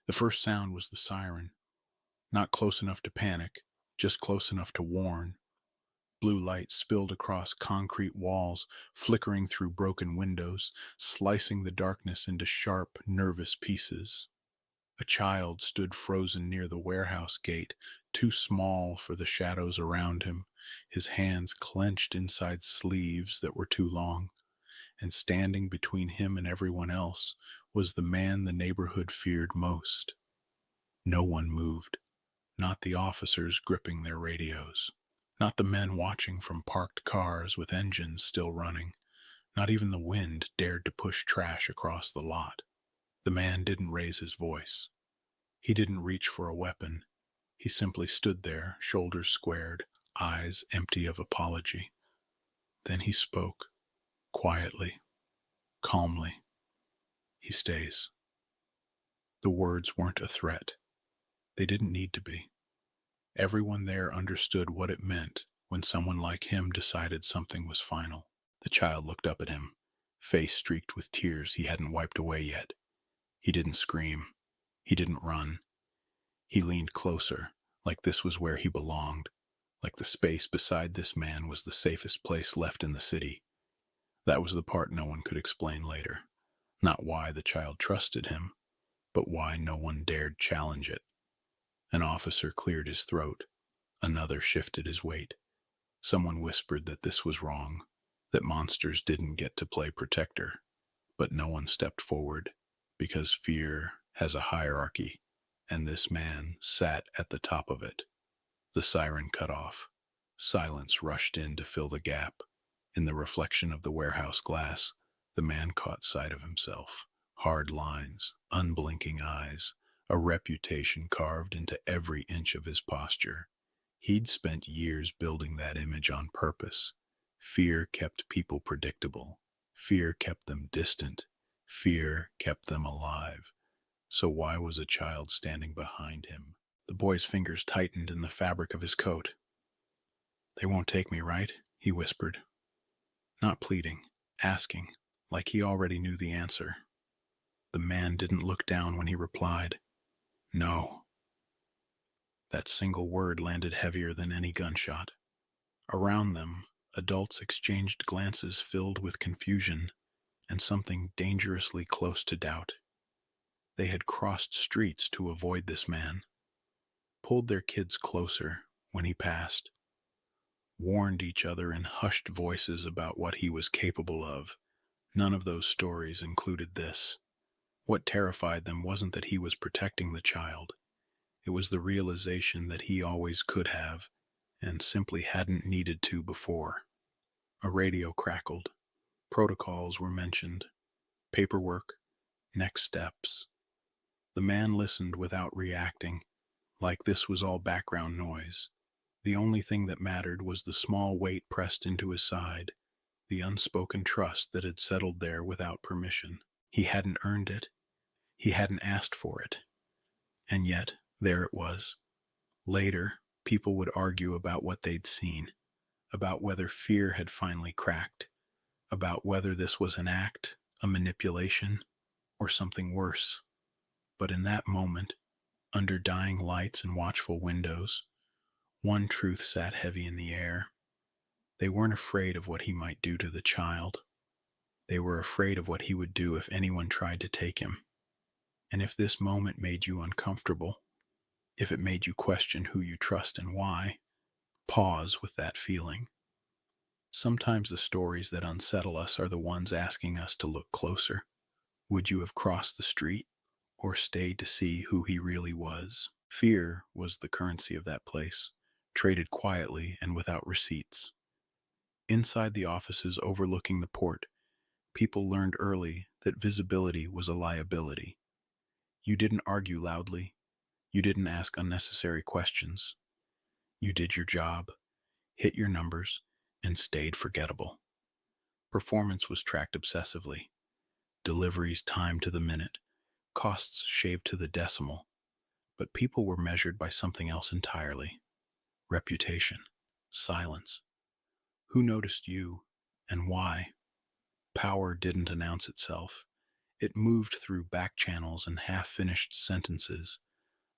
The first sound was the siren, not close enough to panic, just close enough to warn. Blue light spilled across concrete walls, flickering through broken windows, slicing the darkness into sharp, nervous pieces. A child stood frozen near the warehouse gate, too small for the shadows around him, his hands clenched inside sleeves that were too long. And standing between him and everyone else was the man the neighborhood feared most. No one moved, not the officers gripping their radios, not the men watching from parked cars with engines still running, not even the wind dared to push trash across the lot. The man didn't raise his voice. He didn't reach for a weapon. He simply stood there, shoulders squared, eyes empty of apology. Then he spoke, quietly, calmly. He stays. The words weren't a threat. They didn't need to be. Everyone there understood what it meant when someone like him decided something was final. The child looked up at him, face streaked with tears he hadn't wiped away yet. He didn't scream. He didn't run. He leaned closer, like this was where he belonged, like the space beside this man was the safest place left in the city. That was the part no one could explain later. Not why the child trusted him, but why no one dared challenge it. An officer cleared his throat. Another shifted his weight. Someone whispered that this was wrong, that monsters didn't get to play protector. But no one stepped forward, because fear has a hierarchy, and this man sat at the top of it. The siren cut off. Silence rushed in to fill the gap. In the reflection of the warehouse glass, the man caught sight of himself. Hard lines, unblinking eyes, a reputation carved into every inch of his posture. He'd spent years building that image on purpose. Fear kept people predictable. Fear kept them distant. Fear kept them alive. So why was a child standing behind him? The boy's fingers tightened in the fabric of his coat. "They won't take me, right?" he whispered. Not pleading, asking, like he already knew the answer. The man didn't look down when he replied, "No." That single word landed heavier than any gunshot. Around them, adults exchanged glances filled with confusion and something dangerously close to doubt. They had crossed streets to avoid this man, pulled their kids closer when he passed, warned each other in hushed voices about what he was capable of. None of those stories included this. What terrified them wasn't that he was protecting the child. It was the realization that he always could have, and simply hadn't needed to before. A radio crackled. Protocols were mentioned. Paperwork. Next steps. The man listened without reacting, like this was all background noise. The only thing that mattered was the small weight pressed into his side, the unspoken trust that had settled there without permission. He hadn't earned it. He hadn't asked for it. And yet, there it was. Later, people would argue about what they'd seen, about whether fear had finally cracked, about whether this was an act, a manipulation, or something worse. But in that moment, under dying lights and watchful windows, one truth sat heavy in the air. They weren't afraid of what he might do to the child. They were afraid of what he would do if anyone tried to take him. And if this moment made you uncomfortable, if it made you question who you trust and why, pause with that feeling. Sometimes the stories that unsettle us are the ones asking us to look closer. Would you have crossed the street or stayed to see who he really was? Fear was the currency of that place, traded quietly and without receipts. Inside the offices overlooking the port, people learned early that visibility was a liability. You didn't argue loudly. You didn't ask unnecessary questions. You did your job, hit your numbers, and stayed forgettable. Performance was tracked obsessively. Deliveries timed to the minute, costs shaved to the decimal. But people were measured by something else entirely. Reputation, silence. Who noticed you, and why? Power didn't announce itself. It moved through back channels and half-finished sentences.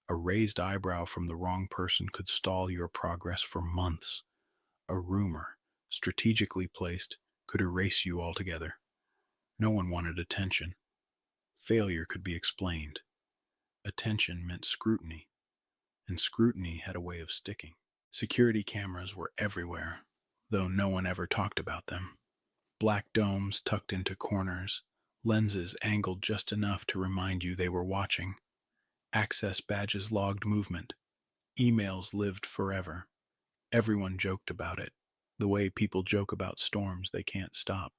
A raised eyebrow from the wrong person could stall your progress for months. A rumor, strategically placed, could erase you altogether. No one wanted attention. Failure could be explained. Attention meant scrutiny, and scrutiny had a way of sticking. Security cameras were everywhere, though no one ever talked about them. Black domes tucked into corners, lenses angled just enough to remind you they were watching. Access badges logged movement. Emails lived forever. Everyone joked about it, the way people joke about storms they can't stop.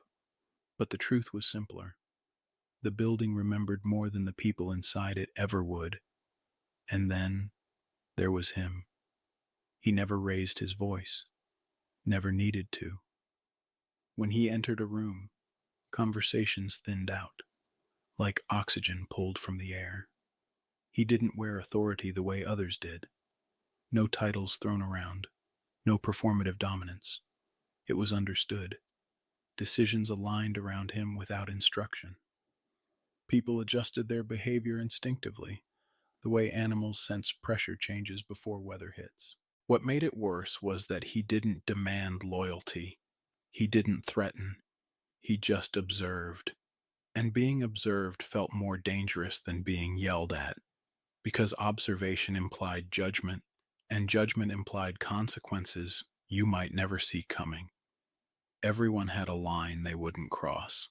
But the truth was simpler. The building remembered more than the people inside it ever would. And then there was him. He never raised his voice, never needed to. When he entered a room, conversations thinned out, like oxygen pulled from the air. He didn't wear authority the way others did. No titles thrown around, no performative dominance. It was understood. Decisions aligned around him without instruction. People adjusted their behavior instinctively, the way animals sense pressure changes before weather hits. What made it worse was that he didn't demand loyalty. He didn't threaten. He just observed. And being observed felt more dangerous than being yelled at, because observation implied judgment, and judgment implied consequences you might never see coming. Everyone had a line they wouldn't cross.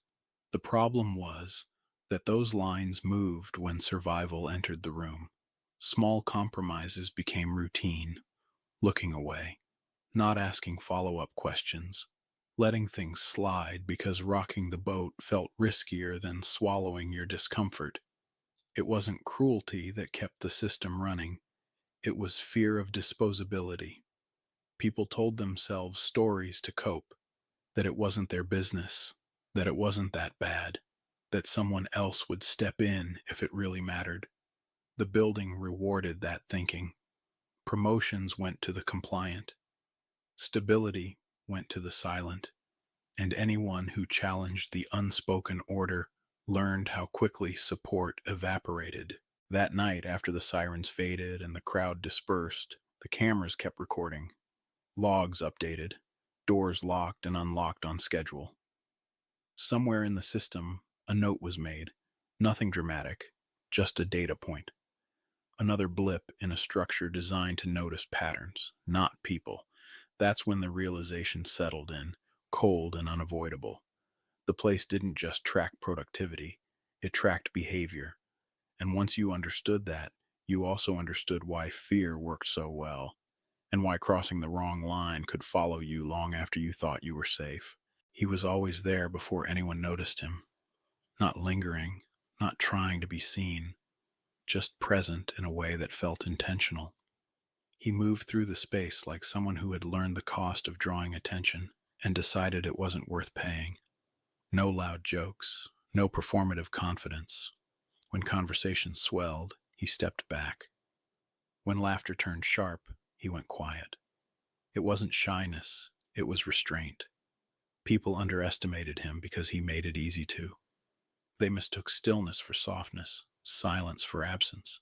The problem was that those lines moved when survival entered the room. Small compromises became routine, looking away, not asking follow-up questions, letting things slide because rocking the boat felt riskier than swallowing your discomfort. It wasn't cruelty that kept the system running. It was fear of disposability. People told themselves stories to cope, that it wasn't their business, that it wasn't that bad, that someone else would step in if it really mattered. The building rewarded that thinking. Promotions went to the compliant. Stability went to the silent. And anyone who challenged the unspoken order learned how quickly support evaporated. That night, after the sirens faded and the crowd dispersed, the cameras kept recording. Logs updated. Doors locked and unlocked on schedule. Somewhere in the system, a note was made. Nothing dramatic, just a data point. Another blip in a structure designed to notice patterns, not people. That's when the realization settled in, cold and unavoidable. The place didn't just track productivity, it tracked behavior. And once you understood that, you also understood why fear worked so well, and why crossing the wrong line could follow you long after you thought you were safe. He was always there before anyone noticed him, not lingering, not trying to be seen, just present in a way that felt intentional. He moved through the space like someone who had learned the cost of drawing attention and decided it wasn't worth paying. No loud jokes, no performative confidence. When conversation swelled, he stepped back. When laughter turned sharp, he went quiet. It wasn't shyness, it was restraint. People underestimated him because he made it easy to. They mistook stillness for softness, silence for absence.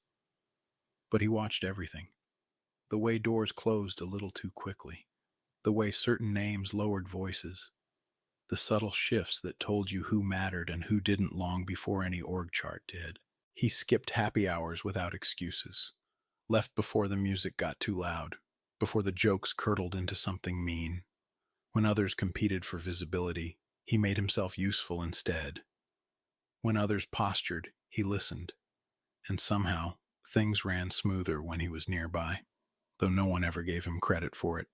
But he watched everything. The way doors closed a little too quickly, the way certain names lowered voices, the subtle shifts that told you who mattered and who didn't long before any org chart did. He skipped happy hours without excuses, left before the music got too loud, before the jokes curdled into something mean. When others competed for visibility, he made himself useful instead. When others postured, he listened. And somehow, things ran smoother when he was nearby, though no one ever gave him credit for it.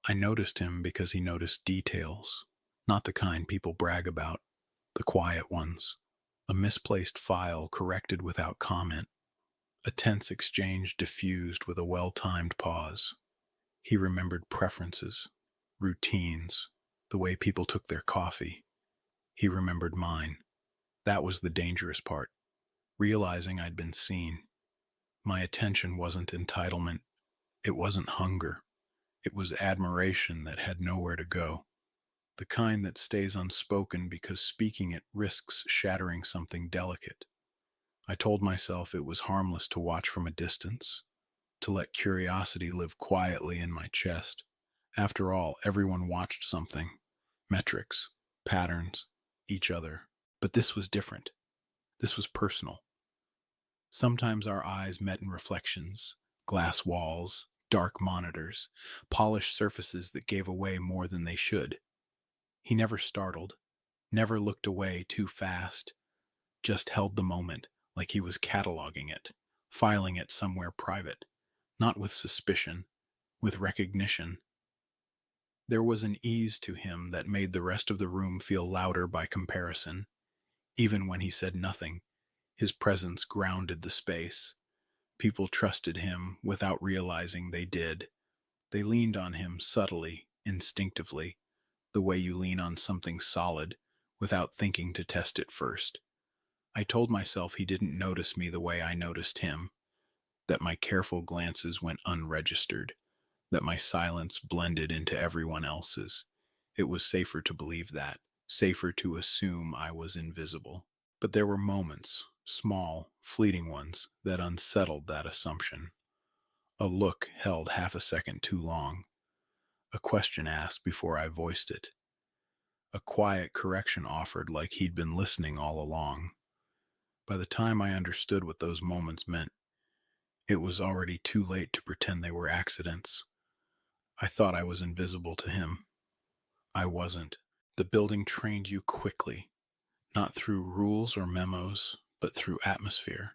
I noticed him because he noticed details, not the kind people brag about, the quiet ones. A misplaced file corrected without comment, a tense exchange diffused with a well-timed pause. He remembered preferences, routines, the way people took their coffee. He remembered mine. That was the dangerous part, realizing I'd been seen. My attention wasn't entitlement. It wasn't hunger. It was admiration that had nowhere to go. the kind that stays unspoken because speaking it risks shattering something delicate. I told myself it was harmless to watch from a distance, to let curiosity live quietly in my chest. After all, everyone watched something: metrics, patterns, each other. But this was different. This was personal. Sometimes our eyes met in reflections: glass walls, dark monitors, polished surfaces that gave away more than they should. He never startled, never looked away too fast, just held the moment like he was cataloging it, filing it somewhere private, not with suspicion, with recognition. There was an ease to him that made the rest of the room feel louder by comparison. Even when he said nothing, his presence grounded the space. People trusted him without realizing they did. They leaned on him subtly, instinctively, the way you lean on something solid without thinking to test it first. I told myself he didn't notice me the way I noticed him, that my careful glances went unregistered, that my silence blended into everyone else's. It was safer to believe that, safer to assume I was invisible. But there were moments, small, fleeting ones, that unsettled that assumption. A look held half a second too long, a question asked before I voiced it, a quiet correction offered like he'd been listening all along. By the time I understood what those moments meant, it was already too late to pretend they were accidents. I thought I was invisible to him. I wasn't. The building trained you quickly, not through rules or memos, but through atmosphere.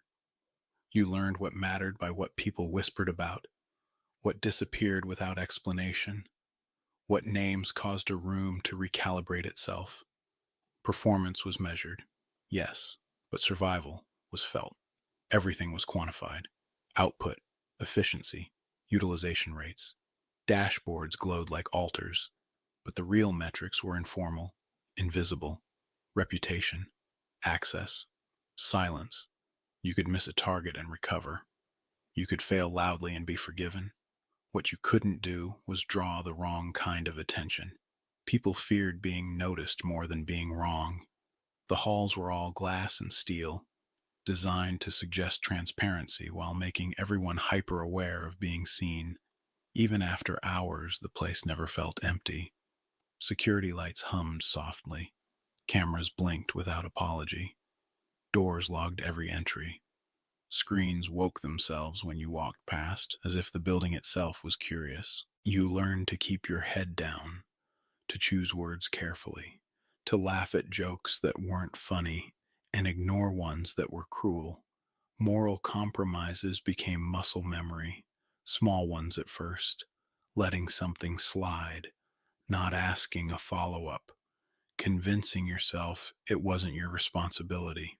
You learned what mattered by what people whispered about, what disappeared without explanation, what names caused a room to recalibrate itself. Performance was measured, yes, but survival was felt. Everything was quantified: output, efficiency, utilization rates. Dashboards glowed like altars, but the real metrics were informal, invisible: reputation, access, silence. You could miss a target and recover. You could fail loudly and be forgiven. What you couldn't do was draw the wrong kind of attention. People feared being noticed more than being wrong. The halls were all glass and steel, designed to suggest transparency while making everyone hyper aware of being seen. Even after hours, the place never felt empty. Security lights hummed softly. Cameras blinked without apology. Doors logged every entry. Screens woke themselves when you walked past, as if the building itself was curious. You learned to keep your head down, to choose words carefully, to laugh at jokes that weren't funny and ignore ones that were cruel. Moral compromises became muscle memory, small ones at first: letting something slide, not asking a follow-up, convincing yourself it wasn't your responsibility.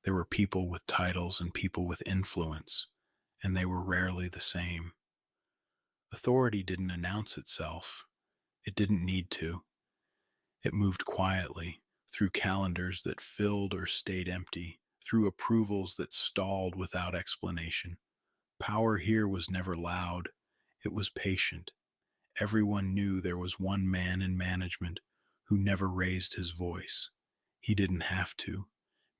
There were people with titles and people with influence, and they were rarely the same. Authority didn't announce itself. It didn't need to. It moved quietly, through calendars that filled or stayed empty, through approvals that stalled without explanation. Power here was never loud. It was patient. Everyone knew there was one man in management who never raised his voice. He didn't have to.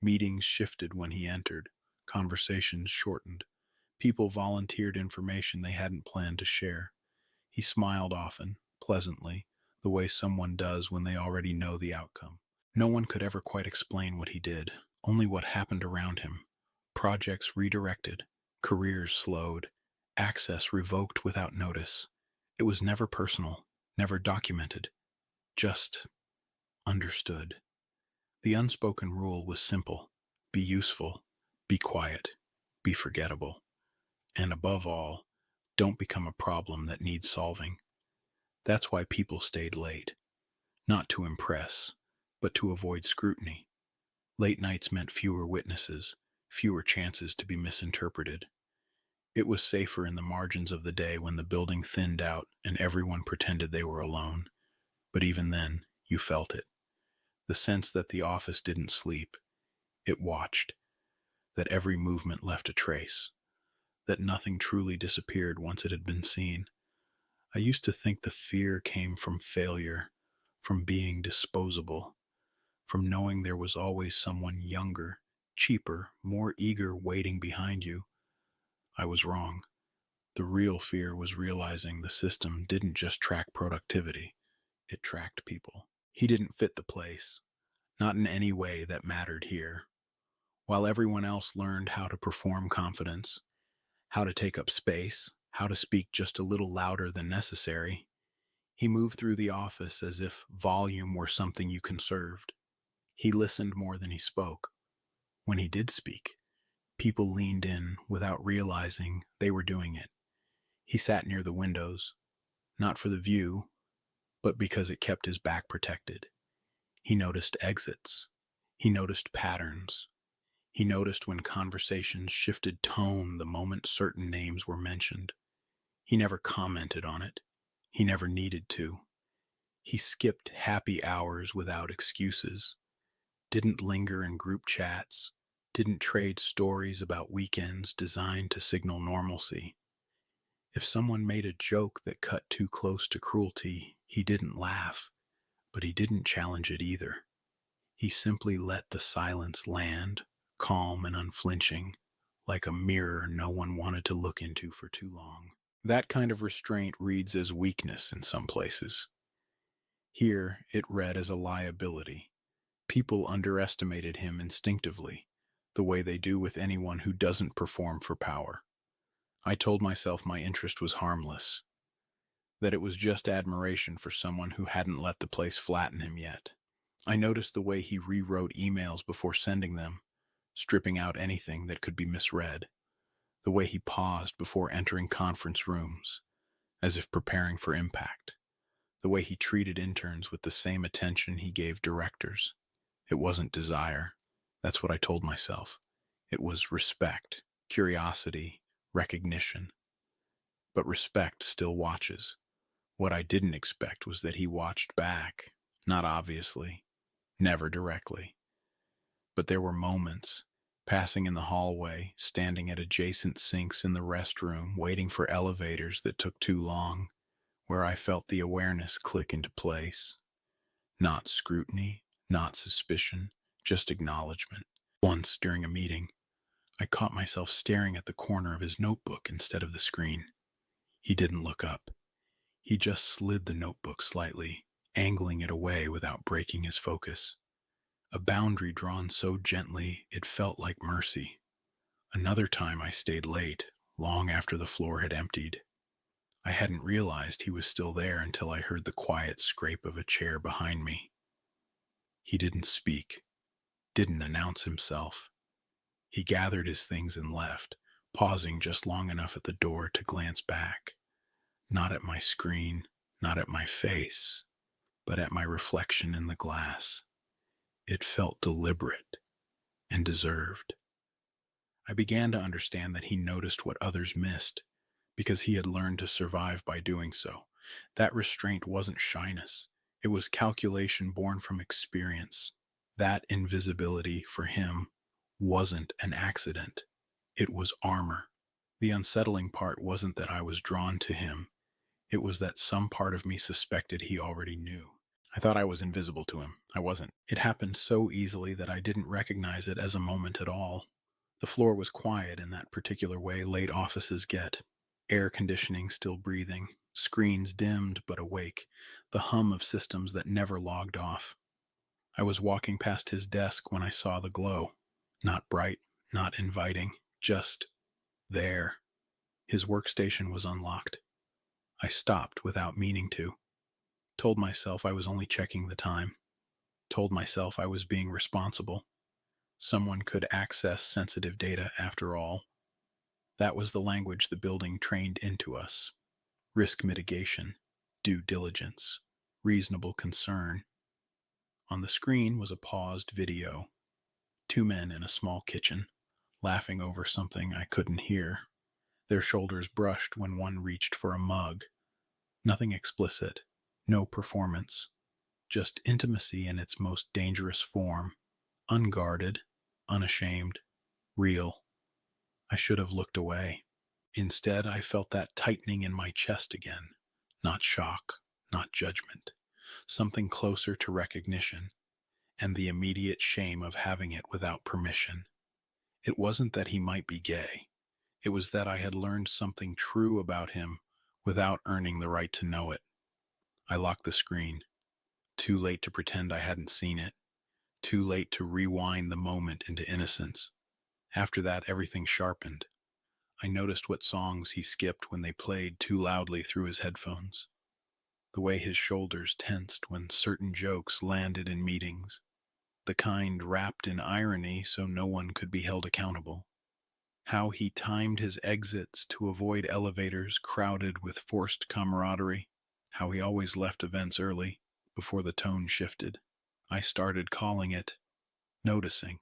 Meetings shifted when he entered. Conversations shortened. People volunteered information they hadn't planned to share. He smiled often, pleasantly, the way someone does when they already know the outcome. No one could ever quite explain what he did, only what happened around him. Projects redirected, careers slowed, access revoked without notice. It was never personal, never documented, just understood. The unspoken rule was simple: be useful, be quiet, be forgettable, and above all, don't become a problem that needs solving. That's why people stayed late, not to impress, but to avoid scrutiny. Late nights meant fewer witnesses, fewer chances to be misinterpreted. It was safer in the margins of the day when the building thinned out and everyone pretended they were alone. But even then, you felt it. The sense that the office didn't sleep. It watched. That every movement left a trace. That nothing truly disappeared once it had been seen. I used to think the fear came from failure, from being disposable, from knowing there was always someone younger, cheaper, more eager waiting behind you. I was wrong. The real fear was realizing the system didn't just track productivity, it tracked people. He didn't fit the place, not in any way that mattered here. While everyone else learned how to perform confidence, how to take up space, how to speak just a little louder than necessary, he moved through the office as if volume were something you conserved. He listened more than he spoke. When he did speak, people leaned in without realizing they were doing it. He sat near the windows, not for the view, but because it kept his back protected. He noticed exits. He noticed patterns. He noticed when conversations shifted tone the moment certain names were mentioned. He never commented on it. He never needed to. He skipped happy hours without excuses, didn't linger in group chats, didn't trade stories about weekends designed to signal normalcy. If someone made a joke that cut too close to cruelty, he didn't laugh, but he didn't challenge it either. He simply let the silence land, calm and unflinching, like a mirror no one wanted to look into for too long. That kind of restraint reads as weakness in some places. Here, it read as a liability. People underestimated him instinctively, the way they do with anyone who doesn't perform for power. I told myself my interest was harmless, that it was just admiration for someone who hadn't let the place flatten him yet. I noticed the way he rewrote emails before sending them, stripping out anything that could be misread, the way he paused before entering conference rooms, as if preparing for impact, the way he treated interns with the same attention he gave directors. It wasn't desire. That's what I told myself. It was respect, curiosity, recognition. But respect still watches. What I didn't expect was that he watched back, not obviously, never directly. But there were moments, passing in the hallway, standing at adjacent sinks in the restroom, waiting for elevators that took too long, where I felt the awareness click into place. Not scrutiny, not suspicion, just acknowledgement. Once, during a meeting, I caught myself staring at the corner of his notebook instead of the screen. He didn't look up. He just slid the notebook slightly, angling it away without breaking his focus. A boundary drawn so gently it felt like mercy. Another time I stayed late, long after the floor had emptied. I hadn't realized he was still there until I heard the quiet scrape of a chair behind me. He didn't speak, didn't announce himself. He gathered his things and left, pausing just long enough at the door to glance back. Not at my screen, not at my face, but at my reflection in the glass. It felt deliberate and deserved. I began to understand that he noticed what others missed, because he had learned to survive by doing so. That restraint wasn't shyness. It was calculation born from experience. That invisibility for him wasn't an accident. It was armor. The unsettling part wasn't that I was drawn to him. It was that some part of me suspected he already knew. I thought I was invisible to him. I wasn't. It happened so easily that I didn't recognize it as a moment at all. The floor was quiet in that particular way late offices get. Air conditioning still breathing, screens dimmed but awake, the hum of systems that never logged off. I was walking past his desk when I saw the glow. Not bright, not inviting, just there. His workstation was unlocked. I stopped without meaning to. Told myself I was only checking the time. Told myself I was being responsible. Someone could access sensitive data after all. That was the language the building trained into us. Risk mitigation, due diligence, reasonable concern. On the screen was a paused video. Two men in a small kitchen, laughing over something I couldn't hear. Their shoulders brushed when one reached for a mug. Nothing explicit, no performance, just intimacy in its most dangerous form. Unguarded, unashamed, real. I should have looked away. Instead, I felt that tightening in my chest again. Not shock, not judgment. something closer to recognition, and the immediate shame of having it without permission. It wasn't that he might be gay. It was that I had learned something true about him without earning the right to know it. I locked the screen. Too late to pretend I hadn't seen it. Too late to rewind the moment into innocence. After that, everything sharpened. I noticed what songs he skipped when they played too loudly through his headphones. The way his shoulders tensed when certain jokes landed in meetings. The kind wrapped in irony so no one could be held accountable. How he timed his exits to avoid elevators crowded with forced camaraderie. How he always left events early, before the tone shifted. I started calling it noticing.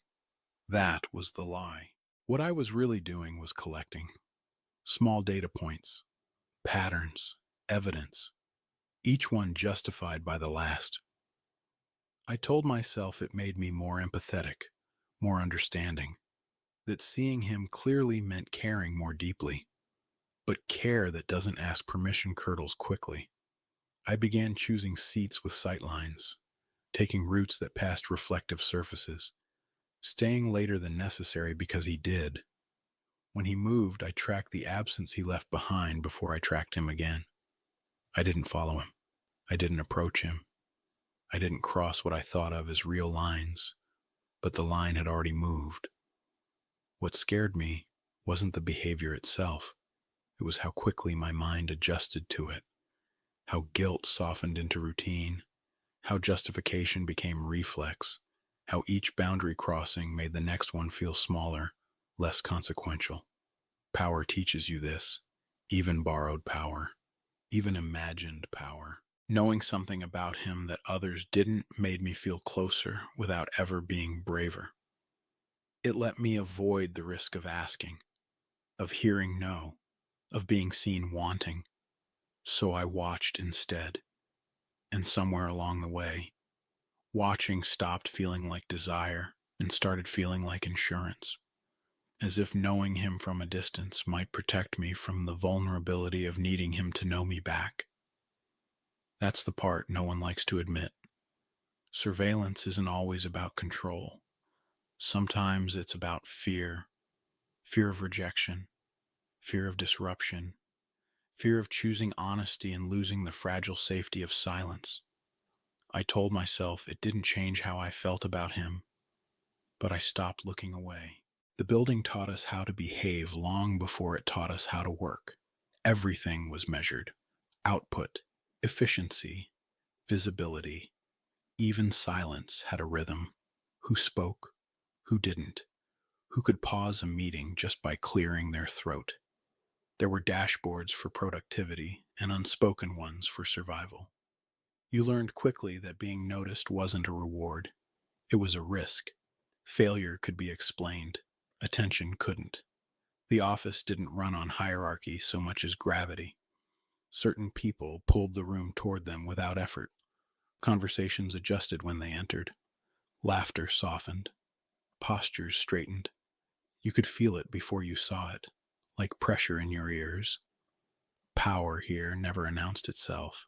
That was the lie. What I was really doing was collecting small data points, patterns, evidence, each one justified by the last. I told myself it made me more empathetic, more understanding, that seeing him clearly meant caring more deeply, but care that doesn't ask permission curdles quickly. I began choosing seats with sightlines, taking routes that passed reflective surfaces, staying later than necessary because he did. When he moved, I tracked the absence he left behind before I tracked him again. I didn't follow him. I didn't approach him. I didn't cross what I thought of as real lines, but the line had already moved. What scared me wasn't the behavior itself. It was how quickly my mind adjusted to it, how guilt softened into routine, how justification became reflex, how each boundary crossing made the next one feel smaller, less consequential. Power teaches you this, even borrowed power, even imagined power. Knowing something about him that others didn't made me feel closer without ever being braver. It let me avoid the risk of asking, of hearing no, of being seen wanting. So I watched instead. And somewhere along the way, watching stopped feeling like desire and started feeling like insurance, as if knowing him from a distance might protect me from the vulnerability of needing him to know me back. That's the part no one likes to admit. Surveillance isn't always about control. Sometimes it's about fear, fear of rejection, fear of disruption, fear of choosing honesty and losing the fragile safety of silence. I told myself it didn't change how I felt about him, but I stopped looking away. The building taught us how to behave long before it taught us how to work. Everything was measured: output, efficiency, visibility. Even silence had a rhythm. Who spoke? Who didn't? Who could pause a meeting just by clearing their throat? There were dashboards for productivity and unspoken ones for survival. You learned quickly that being noticed wasn't a reward. It was a risk. Failure could be explained. Attention couldn't. The office didn't run on hierarchy so much as gravity. Certain people pulled the room toward them without effort. Conversations adjusted when they entered. Laughter softened. Postures straightened. You could feel it before you saw it, like pressure in your ears. Power here never announced itself.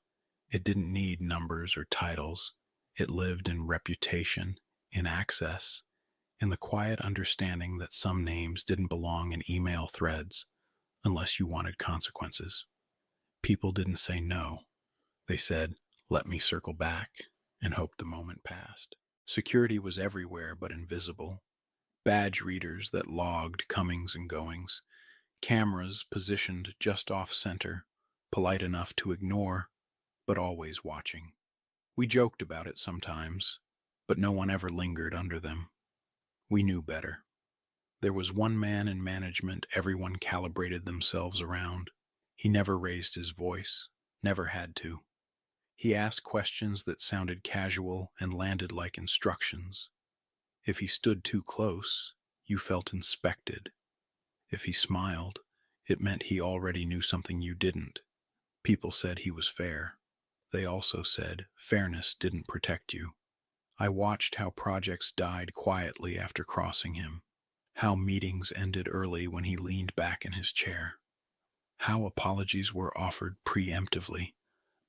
It didn't need numbers or titles. It lived in reputation, in access, in the quiet understanding that some names didn't belong in email threads unless you wanted consequences. People didn't say no. They said, "Let me circle back," and hoped the moment passed. Security was everywhere but invisible. Badge readers that logged comings and goings. Cameras positioned just off center, polite enough to ignore, but always watching. We joked about it sometimes, but no one ever lingered under them. We knew better. There was one man in management everyone calibrated themselves around. He never raised his voice, never had to. He asked questions that sounded casual and landed like instructions. If he stood too close, you felt inspected. If he smiled, it meant he already knew something you didn't. People said he was fair. They also said fairness didn't protect you. I watched how projects died quietly after crossing him, how meetings ended early when he leaned back in his chair, how apologies were offered preemptively,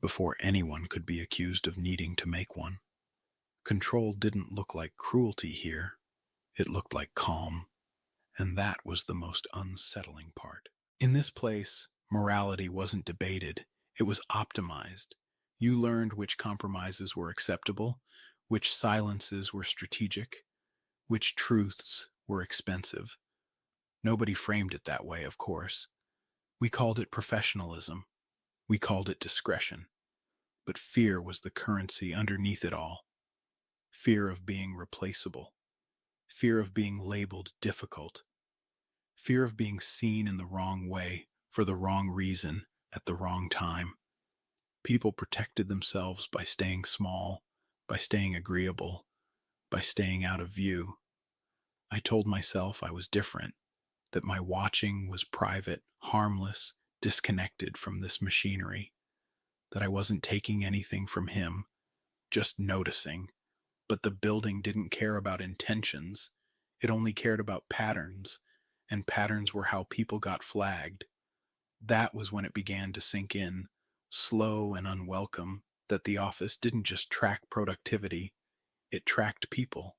before anyone could be accused of needing to make one. Control didn't look like cruelty here, it looked like calm, and that was the most unsettling part. In this place, morality wasn't debated, it was optimized. You learned which compromises were acceptable, which silences were strategic, which truths were expensive. Nobody framed it that way, of course. We called it professionalism. We called it discretion. But fear was the currency underneath it all. Fear of being replaceable. Fear of being labeled difficult. Fear of being seen in the wrong way, for the wrong reason, at the wrong time. People protected themselves by staying small, by staying agreeable, by staying out of view. I told myself I was different, that my watching was private, harmless, disconnected from this machinery, that I wasn't taking anything from him, just noticing. But the building didn't care about intentions. It only cared about patterns, and patterns were how people got flagged. That was when it began to sink in, slow and unwelcome, that the office didn't just track productivity, it tracked people.